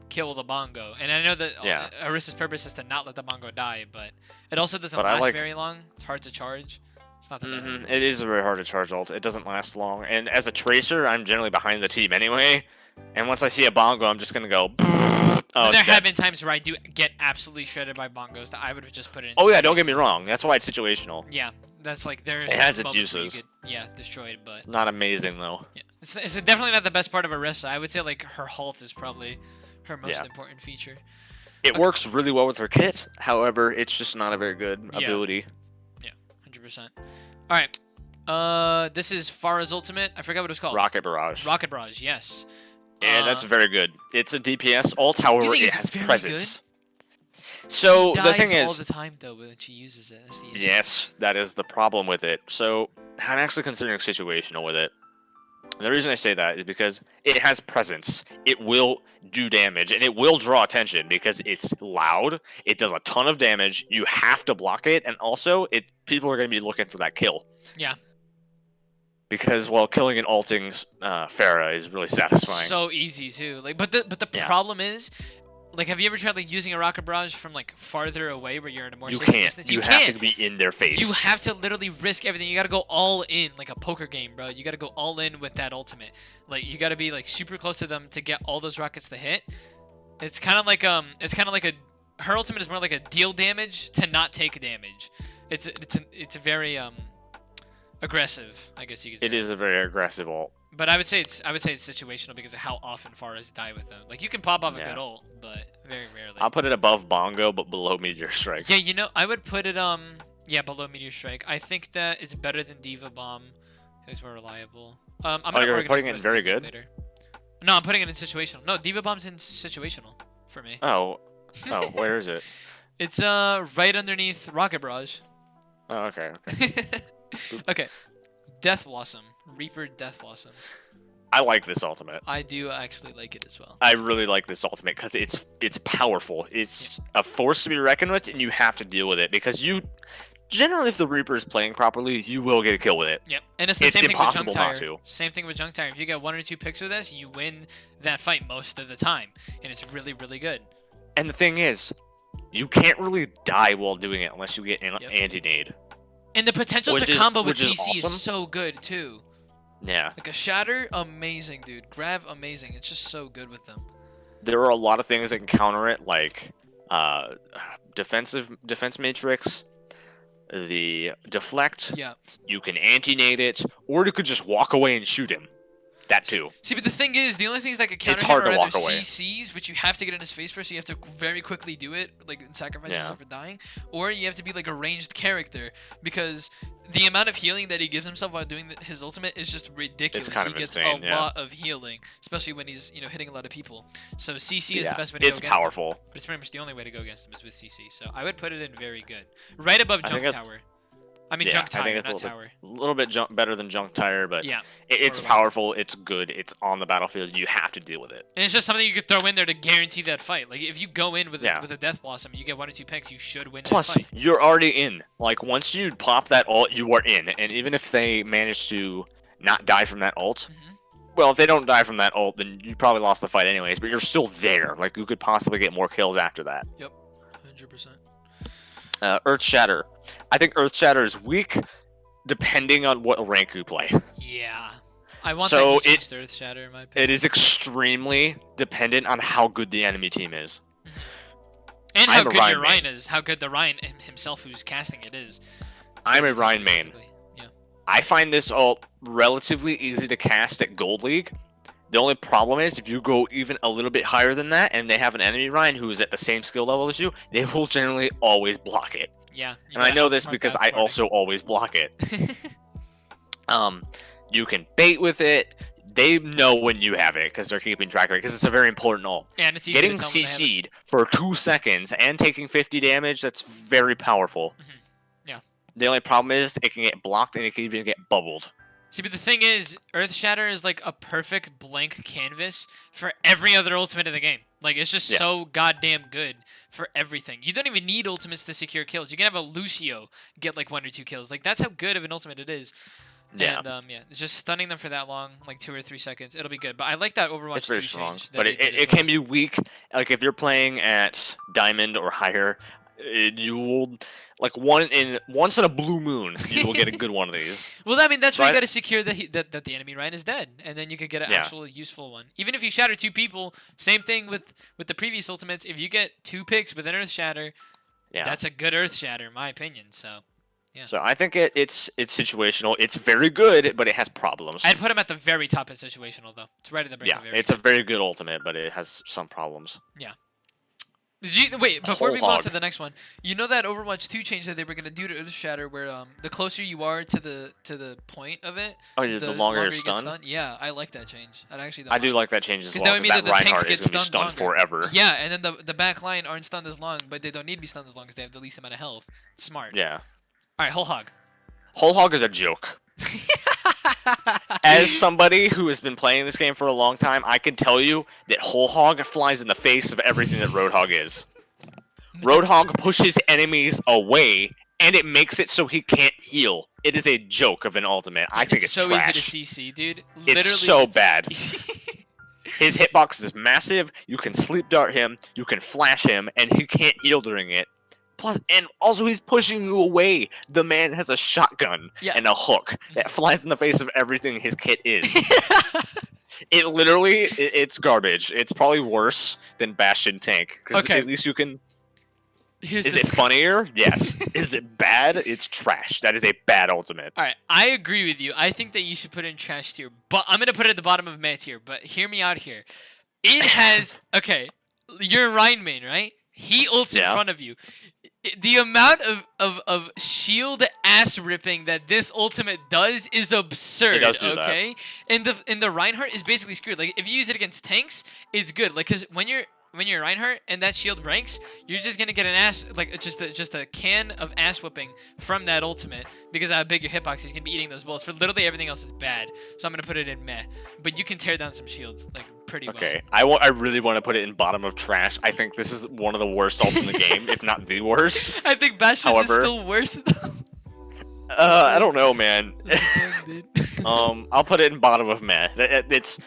kill the Bongo. And I know that Yeah. Arista's purpose is to not let the Bongo die, but it also doesn't But I last like- very long. It's hard to charge. It's not the best. It is very hard to charge ult. It doesn't last long. And as a tracer, I'm generally behind the team anyway. And once I see a Bongo, I'm just gonna go. Oh, But there it's have dead. been times where I do get absolutely shredded by Bongos that I would have just put it in. Oh yeah, don't get me wrong. That's why it's situational. Yeah, that's like there's It has its moments where you uses. get destroyed, but It's not amazing though. yeah. It's definitely not the best part of Arista. I would say like her halt is probably her most Yeah. important feature. It works really well with her kit. However, it's just not a very good Yeah. ability. 100%. All right. This is Pharah's ultimate. I forgot what it was called. Rocket Barrage. Rocket Barrage. Yes. And that's very good. It's a DPS ult, however, think it it's has very presence. So She the thing dies all is, the time though when she uses it. That's the issue. yes, that is the problem with it. So I'm actually considering situational with it. And the reason I say that is because it has presence. It will do damage, and it will draw attention because it's loud. It does a ton of damage. You have to block it, and also people are going to be looking for that kill. Yeah. Because killing and ulting Pharah is really satisfying. So easy too. Like, but the Yeah. problem is, like, have you ever tried like using a rocket barrage from like farther away where you're in a more you safe can't. distance? You You have can't. to be in their face. You have to literally risk everything. You gotta go all in, like a poker game, bro. You gotta go all in with that ultimate. Like, you gotta be like super close to them to get all those rockets to hit. It's kind of like her ultimate is more like a deal damage to not take damage. It's very aggressive, I guess you could say. It is a very aggressive ult. But I would say it's situational because of how often Pharahs die with them. Like, you can pop off a Yeah. good ult, but very rarely. I'll put it above Bongo, but below Meteor Strike. Yeah, you know, I would put it below Meteor Strike. I think that it's better than Diva Bomb. It's more reliable. I'm gonna you're organize putting the it rest very of these good? later. No, I'm putting it in situational. No, Diva Bomb's in situational for me. Oh, where is it? It's right underneath Rocket Barrage. Oh, okay. Okay. Death Blossom. Reaper Death Blossom. I like this ultimate. I do actually like it as well. I really like this ultimate because it's powerful. It's a force to be reckoned with, and you have to deal with it because you generally, if the Reaper is playing properly, you will get a kill with it. Yep, and it's the It's same thing with impossible Junk not Tire. to. Same thing with Junk Tire. If you get 1 or 2 picks with this, you win that fight most of the time, and it's really, really good. And the thing is, you can't really die while doing it unless you get an Yep. anti-nade. And the potential Which to is- combo with which is CC awesome. is so good too. Yeah. Like a Shatter, amazing, dude. Grav, amazing. It's just so good with them. There are a lot of things that can counter it, like defense matrix, the deflect. Yeah. You can anti-nade it, or you could just walk away and shoot him. That too. See, but the thing is, the only things that could counter It's him hard are to walk either away. CCs, which you have to get in his face first, so you have to very quickly do it, like sacrifice Yeah. yourself for dying, or you have to be like a ranged character, because the amount of healing that he gives himself while doing his ultimate is just ridiculous. kind He of gets insane, a yeah. lot of healing, especially when he's hitting a lot of people. So CC is Yeah, the best way to go it's against him. powerful. But it's pretty much the only way to go against him is with CC. So I would put it in very good, right above I think Junk it's- Tower. I mean, Yeah, junk I tire, think it's a not little tower. little bit better than junk tire, but Yeah. it's Totally. powerful. It's good. It's on the battlefield. You have to deal with it. And it's just something you could throw in there to guarantee that fight. Like if you go in with Yeah. with a Death Blossom, you get 1 or 2 picks, you should win Plus, that fight. you're already in. Like once you pop that ult, you are in. And even if they manage to not die from that ult, well, if they don't die from that ult, then you probably lost the fight anyways. But you're still there. Like you could possibly get more kills after that. Yep, 100%. Earth Shatter. I think Earth Shatter is weak, depending on what rank you play. Yeah. I want So that to Earth Shatter in my opinion. It is extremely dependent on how good the enemy team is. And how I'm a good Ryan your Ryan is. How good the Ryan himself who's casting it is. I'm a Ryan main. Yeah. I find this ult relatively easy to cast at Gold League. The only problem is if you go even a little bit higher than that and they have an enemy Ryan who is at the same skill level as you, they will generally always block it. Yeah. And I know this because I also always block it. You can bait with it. They know when you have it because they're keeping track of it because it's a very important ult. And it's easy Getting to tell when they have it. CC'd for 2 seconds and taking 50 damage, that's very powerful. Yeah. The only problem is it can get blocked and it can even get bubbled. See, but the thing is, Earth Shatter is like a perfect blank canvas for every other ultimate in the game. Like, it's just so goddamn good for everything. You don't even need ultimates to secure kills. You can have a Lucio get like 1 or 2 kills. Like, that's how good of an ultimate it is. Yeah. And, just stunning them for that long, like 2 or 3 seconds, it'll be good. But I like that Overwatch It's very 2 strong, change that but they did as it can be weak. Like if you're playing at Diamond or higher, you will like once in a blue moon you will get a good one of these. Well, I mean that's why Right? you got to secure that the enemy Ryan is dead, and then you could get an actual useful one. Even if you shatter 2 people, same thing with the previous ultimates. If you get 2 picks with an Earth Shatter, that's a good Earth Shatter, in my opinion. So. Yeah. So I think it's situational. It's very good, but it has problems. I'd put him at the very top of situational, though. It's right at the brink of very it's a very good ultimate, but it has some problems. Yeah. Wait, before we move on Hog. to the next one, you know that Overwatch 2 change that they were gonna do to Earth Shatter, where the closer you are to the point of it, Oh, yeah, the longer you're you stunned? get stunned. Yeah, I like that change. I actually don't I do mind. like that change as 'Cause well. that would Because mean that that the tanks Reinhardt get is going to be stunned stunned longer. forever. Yeah, and then the back line aren't stunned as long, but they don't need to be stunned as long because they have the least amount of health. Smart. Yeah. All right, whole hog. Whole hog is a joke. As somebody who has been playing this game for a long time, I can tell you that whole hog flies in the face of everything that Roadhog is. Roadhog pushes enemies away, and it makes it so he can't heal. It is a joke of an ultimate. I think it's so trash. easy to CC, dude. Literally, It's so bad. His hitbox is massive. You can sleep dart him. You can flash him, and he can't heal during it. Plus, and also he's pushing you away. The man has a shotgun and a hook that flies in the face of everything his kit is. It literally, it's garbage. It's probably worse than Bastion Tank because at least you can. Is it funnier? Yes. Is it bad? It's trash. That is a bad ultimate. All right, I agree with you. I think that you should put it in trash tier, but I'm gonna put it at the bottom of meh tier. But hear me out here. It has you're Ryan main, right? He ults in front of you. The amount of shield ass ripping that this ultimate does is absurd. It does do that. And the Reinhardt is basically screwed. Like if you use it against tanks, it's good. Like because when you're Reinhardt and that shield breaks, you're just gonna get an ass just a can of ass whipping from that ultimate because of how big your hitbox is. You're gonna be eating those bullets. For literally everything else is bad. So I'm gonna put it in meh. But you can tear down some shields like pretty well. Okay, I really want to put it in bottom of trash. I think this is one of the worst ults in the game, if not the worst. I think Bastion is still worse though. I don't know, man. I'll put it in bottom of meh. It's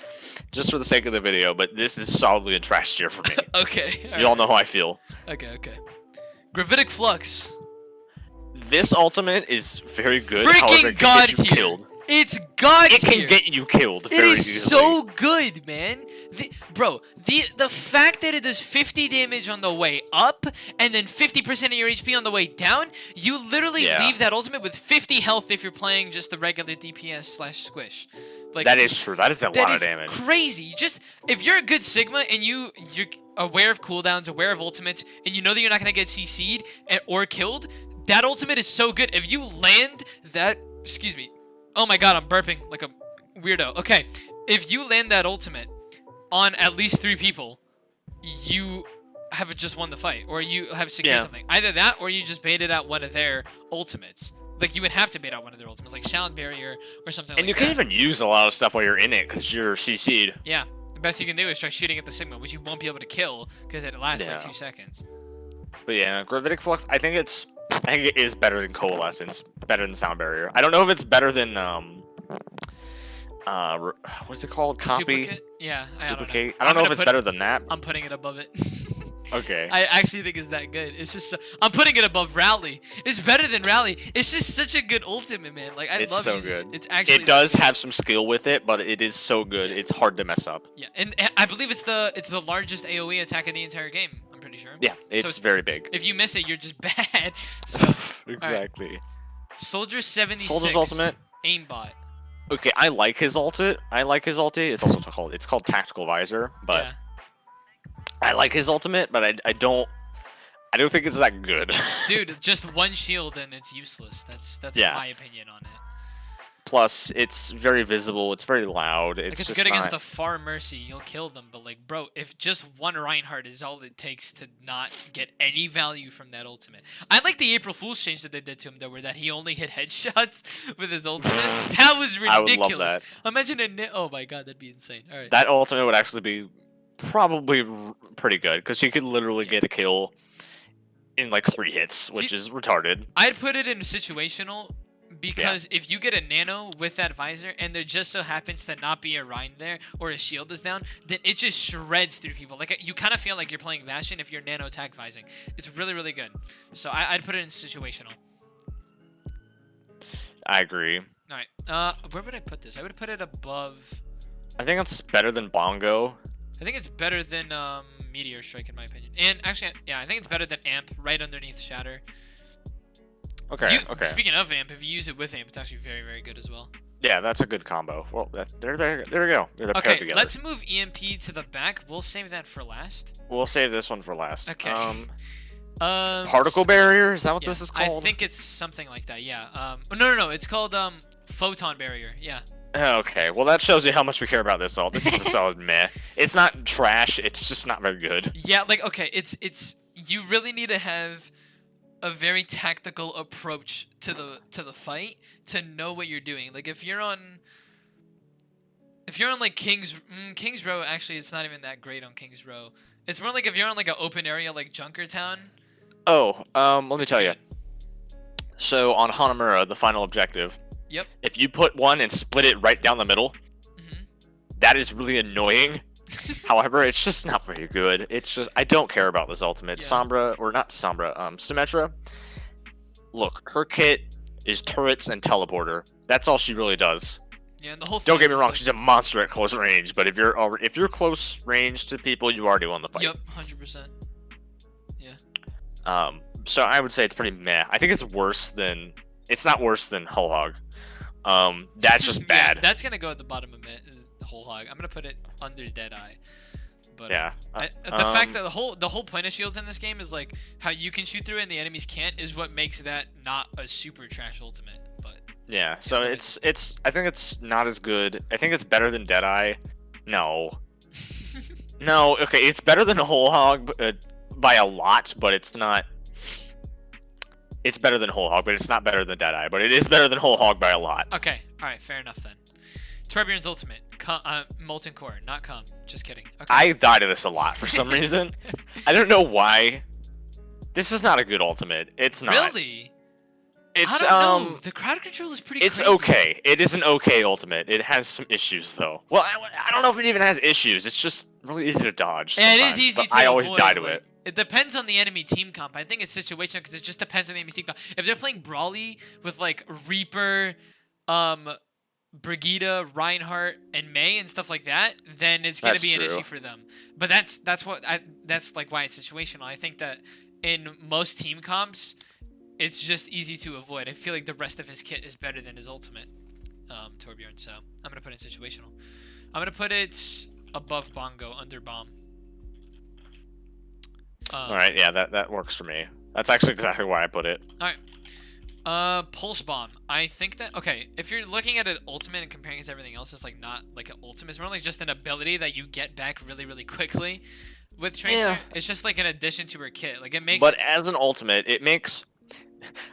just for the sake of the video, but this is solidly a trash tier for me. Okay. You all know how I feel. Okay. Gravitic Flux. This ultimate is very good. Freaking However, it can god get you tier. killed. It's god tier. It can get you killed very It is easily. so good, man. The fact that it does 50 damage on the way up and then 50% of your HP on the way down, you literally leave that ultimate with 50 health if you're playing just the regular DPS / squish. Like that is true. That is a lot of damage. Crazy. Just if you're a good Sigma and you're aware of cooldowns, aware of ultimates, and you know that you're not gonna get CC'd or killed, that ultimate is so good. If you land that, excuse me. Oh my god, I'm burping like a weirdo. Okay, if you land that ultimate on at least 3 people, you have just won the fight, or you have secured something. Either that, or you just baited out one of their ultimates. Like, you would have to bait out one of their ultimates, like Sound Barrier or something And like you that. can even use a lot of stuff while you're in it because you're CC'd. Yeah. The best you can do is try shooting at the Sigma, which you won't be able to kill because it lasts like Yeah. 2 seconds. But yeah, Gravitic Flux, I think it is better than Coalescence, better than Sound Barrier. I don't know if it's better than what's it called? Copy? Duplicate? Yeah, I don't know. Duplicate? I don't know if it's better than that. I'm putting it above it. Okay. I actually think it's that good. It's just I'm putting it above Rally. It's better than Rally. It's just such a good ultimate, man. Like, I It's love so using good. it. It's actually It does have some skill with it, but it is so good. It's hard to mess up. Yeah, and I believe it's the largest AoE attack in the entire game. I'm pretty sure. Yeah, it's very big. If you miss it, you're just bad. So Exactly. Soldier 76. Soldier's ultimate. Aimbot. Okay, I like his ulti. It's also called Tactical Visor, but Yeah. I like his ultimate, but I don't think it's that good. Dude, just one shield and it's useless. That's Yeah. my opinion on it. Plus, it's very visible. It's very loud. Like, It's it's just good against not- the Far Mercy, you'll kill them, but like, bro, if just one Reinhardt is all it takes to not get any value from that ultimate. I like the April Fool's change that they did to him though, where that he only hit headshots with his ultimate. That was ridiculous. I would love that. Imagine oh my god, that'd be insane. All right. That ultimate would actually be probably pretty good because you could literally get a kill in like 3 hits, which is retarded. I'd put it in situational because if you get a nano with that visor and there just so happens to not be a Rein there or a shield is down, then it just shreds through people. Like, you kind of feel like you're playing Bastion if you're nano attack vising. It's really, really good. So I'd put it in situational. I agree. All right. Where would I put this? I would put it above. I think it's better than Bongo. I think it's better than Meteor Strike in my opinion. And actually, yeah, I think it's better than Amp, right underneath Shatter. Okay. Okay. Speaking of Amp, if you use it with Amp, it's actually very, very good as well. Yeah, that's a good combo. Well, there we go. They're paired Okay, together. let's move EMP to the back. We'll save that for last. We'll save this one for last. Okay. Particle Barrier? Is that what yeah, this is called? I think it's something like that. Yeah. No. It's called Photon Barrier. Yeah. Okay, well that shows you how much we care about this ult. This is a solid meh. It's not trash, it's just not very good. Yeah, like, okay, it's you really need to have a very tactical approach to the fight to know what you're doing. Like, if you're on like King's Row, actually it's not even that great on King's Row. It's more like if you're on like an open area like Junkertown. Oh, let me tell you. So on Hanamura, the final objective. Yep. If you put one and split it right down the middle, that is really annoying. However, it's just not very good. It's just, I don't care about this ultimate. Yeah. Sombra, or not Sombra, Symmetra. Look, her kit is turrets and teleporter. That's all she really does. Yeah, and the whole thing Don't get me is, wrong, like, she's a monster at close range, but if you're close range to people, you already won the fight. Yep, 100%. Yeah. So I would say it's pretty meh. I think it's worse than, it's not worse than Hull Hog. That's just bad. Yeah, that's gonna go at the bottom of the whole hog. I'm gonna put it under Deadeye. But Yeah. the fact that the whole point of shields in this game is like how you can shoot through it and the enemies can't is what makes that not a super trash ultimate. But Yeah, so it's I think it's not as good. I think it's better than Deadeye. No. No, okay, it's better than Whole Hog by a lot, but it's not. It's better than Whole Hog, but it's not better than Deadeye. But it is better than Whole Hog by a lot. okay, all right, fair enough then. Torbjorn's ultimate, Molten Core, not Com. Just kidding. Okay. I die to this a lot for some reason. I don't know why. This is not a good ultimate. It's not. Really? It's I don't know. The crowd control is pretty. It's crazy. okay. It is an okay ultimate. It has some issues though. Well, I don't know if it even has issues. It's just really easy to dodge. Yeah, it is sometimes, easy but to I always avoid, die to like, it. It depends on the enemy team comp. I think it's situational because it just depends on the enemy team comp. If they're playing Brawly with like Reaper, Brigida, Reinhardt, and May and stuff like that, then it's gonna That's be an true. issue for them. But that's like why it's situational. I think that in most team comps, it's just easy to avoid. I feel like the rest of his kit is better than his ultimate, Torbjorn. So I'm gonna put it in situational. I'm gonna put it above Bongo, under Bomb. All right, yeah, that works for me. That's actually exactly why I put it. Pulse Bomb. I think that, okay, if you're looking at an ultimate and comparing it to everything else, it's like not like an ultimate. It's more like just an ability that you get back really, really quickly. With Tracer, Yeah. it's just like an addition to her kit. Like, it makes. But as an ultimate, it makes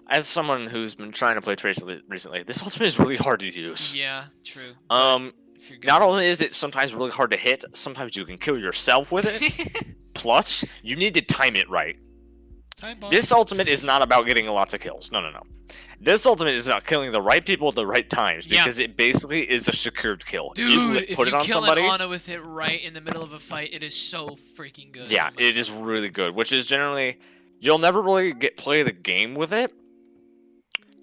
as someone who's been trying to play Tracer recently, this ultimate is really hard to use. Yeah, true. If you're good Not only is it sometimes really hard to hit, sometimes you can kill yourself with it. Plus, you need to time it right. Time bomb. This ultimate is not about getting lots of kills. No. This ultimate is about killing the right people at the right times because it basically is a secured kill. Dude, if you put it on kill somebody, an Ana with it right in the middle of a fight, it is so freaking good. yeah, it is really good. Which is generally, you'll never really play the game with it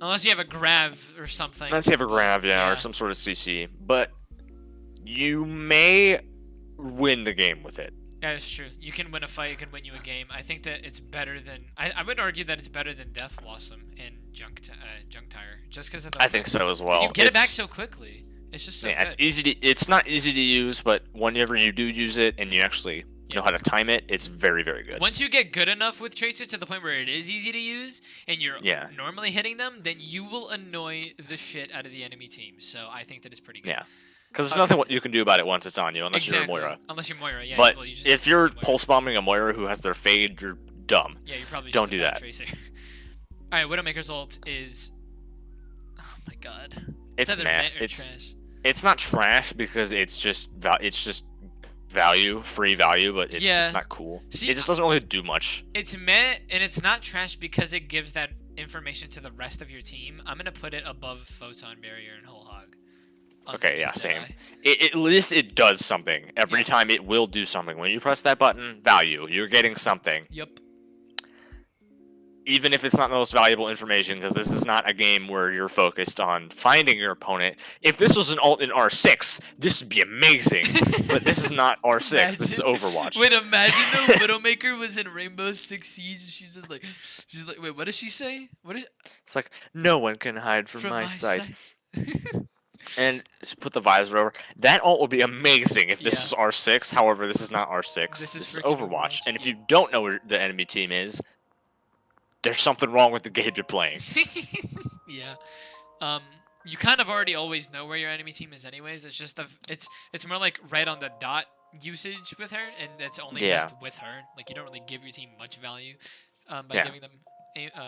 Unless you have a grav or something. unless you have a grav, Yeah. or some sort of CC. But you may win the game with it. That is true. You can win a fight, it can win you a game. I think that it's better than... I would argue that it's better than Death Blossom and Junk Tire. Just because of the... I think so as well. You get it back so quickly. It's just so yeah, good. it's easy to. It's not easy to use, but whenever you do use it and you actually know how to time it, it's very, very good. Once you get good enough with Tracer to the point where it is easy to use, and you're normally hitting them, then you will annoy the shit out of the enemy team. So I think that it's pretty good. Yeah. Because there's nothing you can do about it once it's on you, unless you're a Moira. Unless you're Moira, yeah. But well, you if you're pulse bombing a Moira who has their fade, you're dumb. Yeah, you probably don't do that. Alright, Widowmaker's ult is... Oh my god. It's meh. Trash. It's not trash because it's just value, free value, but it's just not cool. See, it just doesn't really do much. It's meh, and it's not trash because it gives that information to the rest of your team. I'm gonna put it above Photon Barrier and Whole Hog. Okay, yeah, same. At least it does something. Every time it will do something. When you press that button, value. You're getting something. Yep. Even if it's not the most valuable information, because this is not a game where you're focused on finding your opponent. If this was an ult in R6, this would be amazing. But this is not R6. This is Overwatch. Wait, imagine the Widowmaker was in Rainbow Six Siege. She's just like, wait, what does she say? It's like, no one can hide from my sight. And just put the visor over. That ult would be amazing if this is R6. However, this is not R6. This is Overwatch. And if you don't know where the enemy team is, there's something wrong with the game you're playing. Yeah. You kind of already always know where your enemy team is anyways. It's just it's more like right on the dot usage with her, and it's only just with her. Like, you don't really give your team much value by giving them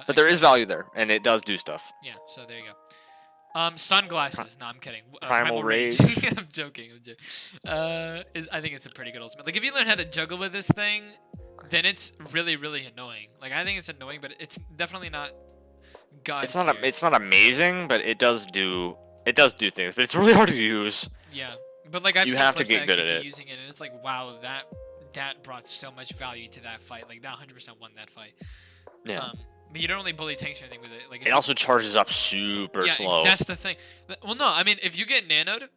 but there is value there, and it does do stuff. Yeah, so there you go. Sunglasses. No, I'm kidding. Primal Rage. I'm joking. I think it's a pretty good ultimate. Like, if you learn how to juggle with this thing, then it's really, really annoying. Like, I think it's annoying, but it's definitely not god tier. It's not amazing, but it does do things. But it's really hard to use. Yeah, but like I've you seen have to clips get good at it. using it, and it's like, wow, that brought so much value to that fight. Like, that 100% won that fight. Yeah. But you don't really bully tanks or anything with it. Like, it also charges up super slow. That's the thing. Well, no, I mean, if you get nanoed,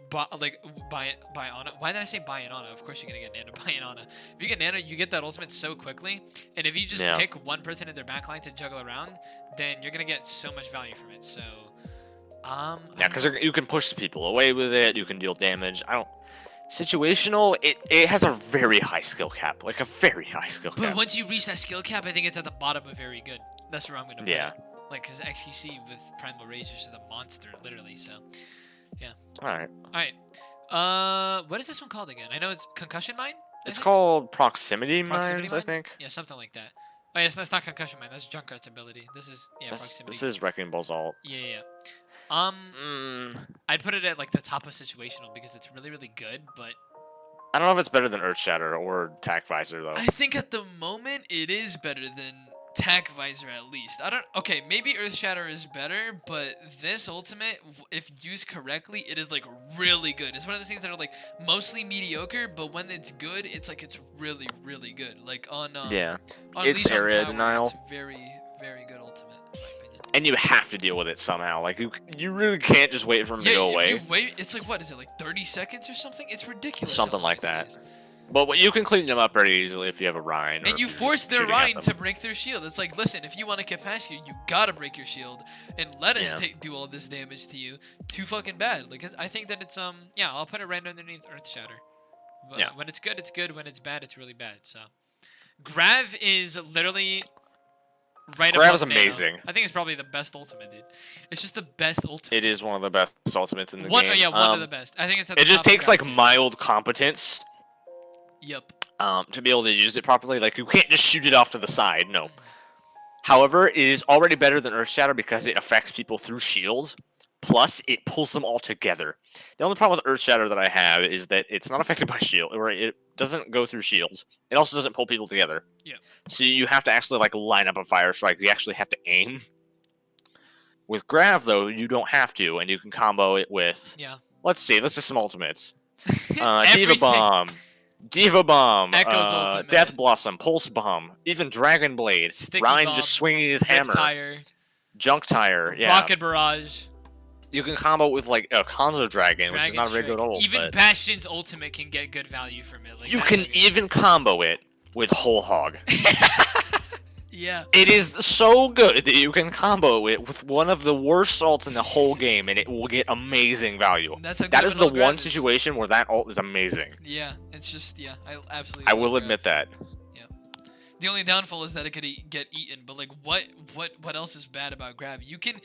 by Ana. Why did I say buy an Ana? Of course you're gonna get nanoed by an Ana. If you get nanoed, you get that ultimate so quickly, and if you just pick one person in their backline to juggle around, then you're gonna get so much value from it. So, yeah, because you can push people away with it. You can deal damage. Situational, it has a very high skill cap, like a very high skill cap. But once you reach that skill cap, I think it's at the bottom of very good. That's where I'm gonna put it. Like, because XQC with Primal Rage is just a monster, literally. So, yeah. All right. What is this one called again? I know it's Concussion Mine. It's called Proximity Mines, I think. Yeah, something like that. Oh, yes, that's not Concussion Mine. That's Junkrat's ability. This is Proximity. This is Wrecking Ball's ult. Yeah. I'd put it at like the top of situational because it's really, really good, but I don't know if it's better than Earth Shatter or Tac Visor though. I think at the moment it is better than Tac Visor at least. Okay, maybe Earth Shatter is better, but this ultimate, if used correctly, it is like really good. It's one of those things that are like mostly mediocre, but when it's good, it's like it's really, really good. Like on it's area denial. It's very, very good ultimate. And you have to deal with it somehow. Like, you really can't just wait for him to go away. If you wait, it's like, what is it, like 30 seconds or something? It's ridiculous. Something like that. But you can clean them up pretty easily if you have a Rhine. And you force their Rhine to break their shield. It's like, listen, if you want to get past you gotta break your shield and let us do all this damage to you. Too fucking bad. Like, I think that it's I'll put it right underneath Earth Shatter. But when it's good, it's good. When it's bad, it's really bad. So, Grav is literally Grav is amazing. I think it's probably the best ultimate, dude. It's just the best ultimate. It is one of the best ultimates in the game. Yeah, one of the best. I think it's at the It just top takes like mild competence. Yep. To be able to use it properly. Like, you can't just shoot it off to the side. No. However, it is already better than Earth Shatter because it affects people through shields. Plus, it pulls them all together. The only problem with Earth Shatter that I have is that it's not affected by shield, or it doesn't go through shields. It also doesn't pull people together. Yeah. So you have to actually like line up a fire strike. You actually have to aim. With Grav though, you don't have to, and you can combo it with. Yeah. Let's see. Let's do some ultimates. Diva Everything. Bomb. Diva Bomb, Echo's ultimate. Death Blossom, Pulse Bomb, even Dragon Blade, Sticky Ryan Bomb, just swinging his Rip hammer, Tire, Junk Tire, yeah. Rocket Barrage. You can combo with like a Hanzo Dragon, which is not a very Strike. good ult. Even But Bastion's ultimate can get good value from it. Like, you that's can like even combo it with Whole Hog. yeah. It is so good that you can combo it with one of the worst ults in the whole game, and it will get amazing value. That's how That good is of the an ult Grav one is. situation where that ult is amazing. Yeah, it's just I absolutely. I love will Grav. admit that. The only downfall is that it could get eaten, but like what else is bad about Grav? You can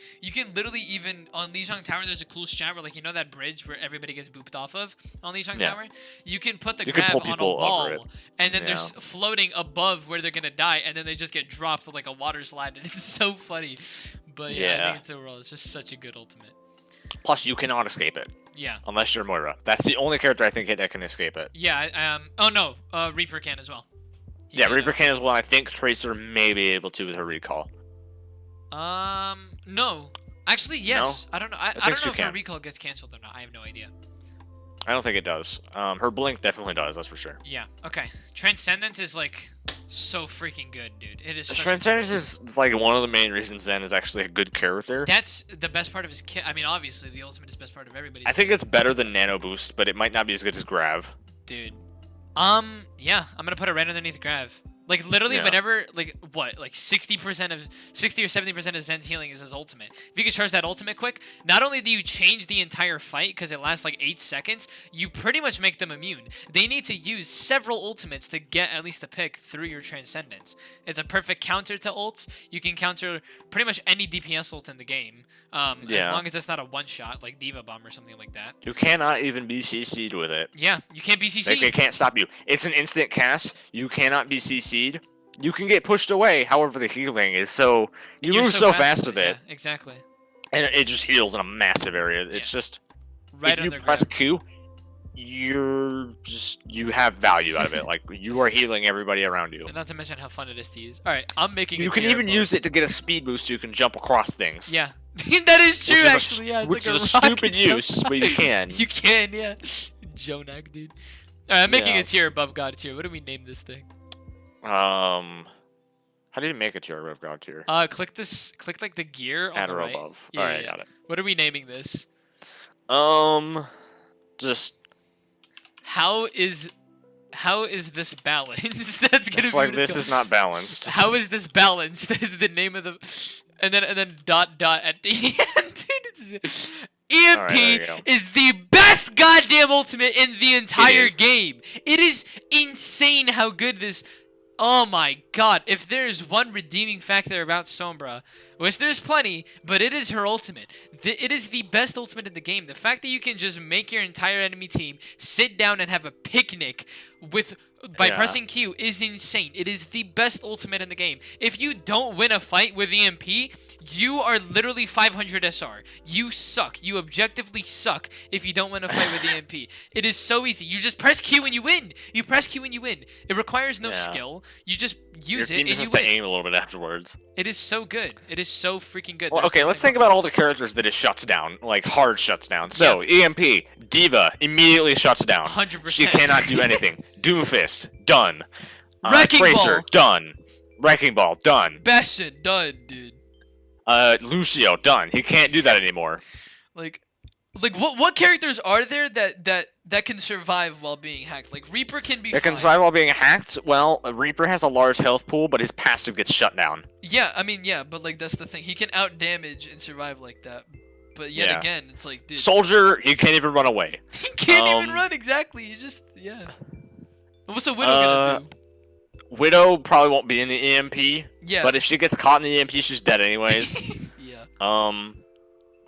literally even on Lijiang Tower there's a cool strat where like you know that bridge where everybody gets booped off of on Lijiang Yeah. Tower? You can put the You can Grav pull on a people over it. wall and then Yeah. they're floating above where they're gonna die and then they just get dropped like a water slide and it's so funny. But yeah, I Yeah. think it's overall it's just such a good ultimate. Plus, you cannot escape it Yeah. unless you're Moira. That's the only character I think that can escape it. Yeah, oh no, Reaper can as well. He Yeah, can, Reaper can as well. I think Tracer may be able to with her recall. No. Actually, yes. I don't know. I think don't she know if her can. recall gets canceled or not. I have no idea. I don't think it does. Her blink definitely does. That's for sure. Yeah. Okay. Transcendence is like so freaking good, dude. It is. such a- Transcendence is like one of the main reasons Zen is actually a good character. That's the best part of his kit. I mean, obviously, the ultimate is best part of everybody's. I think it's better than Nano Boost, but it might not be as good as Grav. Dude. Yeah. I'm gonna put it right underneath Grav. Like literally, Yeah. whenever like 60% of 60 or 70% of Zen's healing is his ultimate. If you can charge that ultimate quick, not only do you change the entire fight because it lasts like 8 seconds, you pretty much make them immune. They need to use several ultimates to get at least a pick through your Transcendence. It's a perfect counter to ults. You can counter pretty much any DPS ult in the game, as Yeah. long as it's not a one shot like Diva Bomb or something like that. You cannot even be CC'd with it. Yeah, you can't BCC. Like, it can't stop you. It's an instant cast. You cannot be CC'd. You can get pushed away, however the healing is so... You You're move so fast with it, Yeah, exactly. and it just heals in a massive area. It's just... Right if you under press Grav. Q, you have value out of it. Like, you are healing everybody around you. And not to mention how fun it is to use. All right, I'm making. You a can tier even above- use it to get a speed boost so you can jump across things. Yeah, that is true. Which is a Actually, yeah, it's which like is a a stupid rocket jump. use, but you can. You can, yeah. Jonak, dude. All right, I'm making Yeah. a tier above God tier. What do we name this thing? How do you make it to your God tier? Click this. Click like the gear on At the or right. above. Yeah, Alright, yeah. got it. What are we naming this? Just How is this balanced? That's gonna it's be like what it's this is called. not balanced. How is this balanced? Is the name of the, and then dot at the end. It's- EMP Alright, there you go. is the best goddamn ultimate in the entire is. game. It is insane how good this. Oh my god! If there is one redeeming factor about Sombra, which there's plenty, but it is her ultimate. It is the best ultimate in the game. The fact that you can just make your entire enemy team sit down and have a picnic by Yeah. pressing Q is insane. It is the best ultimate in the game. If you don't win a fight with EMP, you are literally 500 SR. You suck. You objectively suck if you don't win a fight with EMP. It is so easy. You just press Q and you win. You press Q and you win. It requires no Yeah. skill. You just Your use it team and just you has to win. aim a little bit afterwards. It is so good. It is so freaking good. Well, There's okay, let's nothing- think about all the characters that it shuts down, like hard shuts down. So, EMP, Diva, immediately shuts down. 100%. She cannot do anything. Doomfist, done. Wrecking Tracer, Ball. done. Wrecking Ball, done. Bastion, done, dude. Lucio, done. He can't do that anymore. Like what characters are there that can survive while being hacked? Like Reaper can be. It can fine. survive while being hacked. Well, Reaper has a large health pool, but his passive gets shut down. Yeah, I mean, yeah, but like that's the thing. He can out damage and survive like that. But yet Yeah. again, it's like, dude, Soldier, he can't even run away. he can't even um, run exactly. He's just What's a Widow gonna do? Widow probably won't be in the EMP, Yeah. but if she gets caught in the EMP, she's dead anyways. yeah.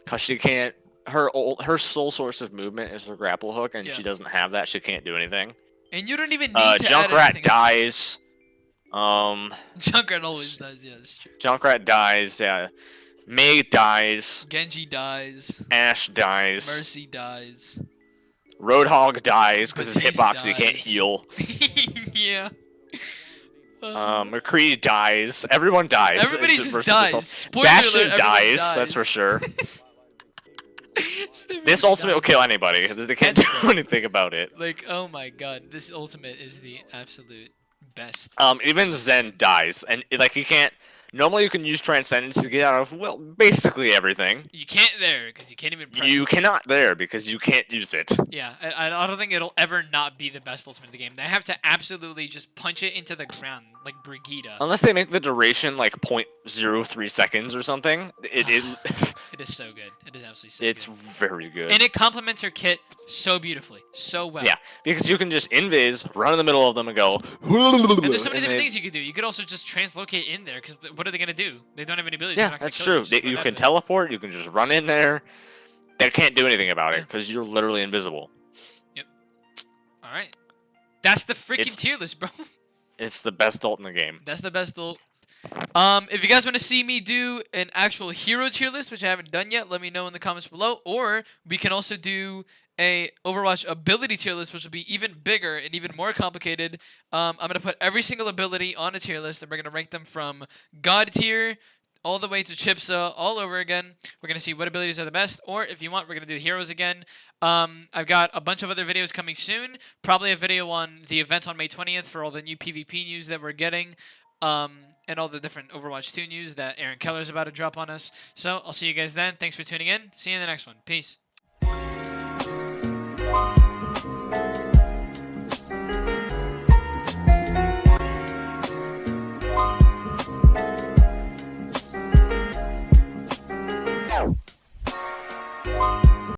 Cause she can't. Her sole source of movement is her grapple hook, and Yeah. she doesn't have that. She can't do anything. And you don't even need to add Junkrat anything else. dies. Junkrat always dies. Yeah, that's true. Junkrat dies. Yeah. Mei dies. Genji dies. Ash dies. Mercy dies. Roadhog dies because his Batiste hitbox he can't dies. heal. Yeah. McCree dies. Everyone dies. Everybody versus just the dies. Pulse. Spoiler Bastion alert, everyone dies, that's for sure. Just everybody This ultimate will dies. kill anybody. They can't do anything about it. Like, oh my god, this ultimate is the absolute best. Even Zen dies, and like he can't. Normally, you can use Transcendence to get out of well, basically everything. You can't there because you can't even press You it. cannot there because you can't use it. Yeah, I don't think it'll ever not be the best ultimate in the game. They have to absolutely just punch it into the ground like Brigitte. Unless they make the duration like 0.03 seconds or something. It is so good. It is absolutely so It's good. very good. And it complements her kit so beautifully, so well. Yeah, because you can just invis, run in the middle of them, and go. And there's so many different things you could do. You could also just translocate in there, because what are they gonna do? They don't have any abilities. They're Yeah, not gonna that's kill true. You, just You run can out of teleport. You can just run in there. They can't do anything about it Yeah. because you're literally invisible. it. All right, that's the freaking It's- tier list, bro. It's the best ult in the game. That's the best ult. If you guys want to see me do an actual hero tier list, which I haven't done yet, let me know in the comments below. Or we can also do a Overwatch ability tier list, which will be even bigger and even more complicated. I'm gonna put every single ability on a tier list, and we're gonna rank them from God tier all the way to Chipsa, all over again. We're gonna see what abilities are the best, or if you want, we're gonna do heroes again. I've got a bunch of other videos coming soon. Probably a video on the event on May 20th for all the new PvP news that we're getting. And all the different Overwatch 2 news that Aaron Keller's about to drop on us. So I'll see you guys then. Thanks for tuning in. See you in the next one. Peace.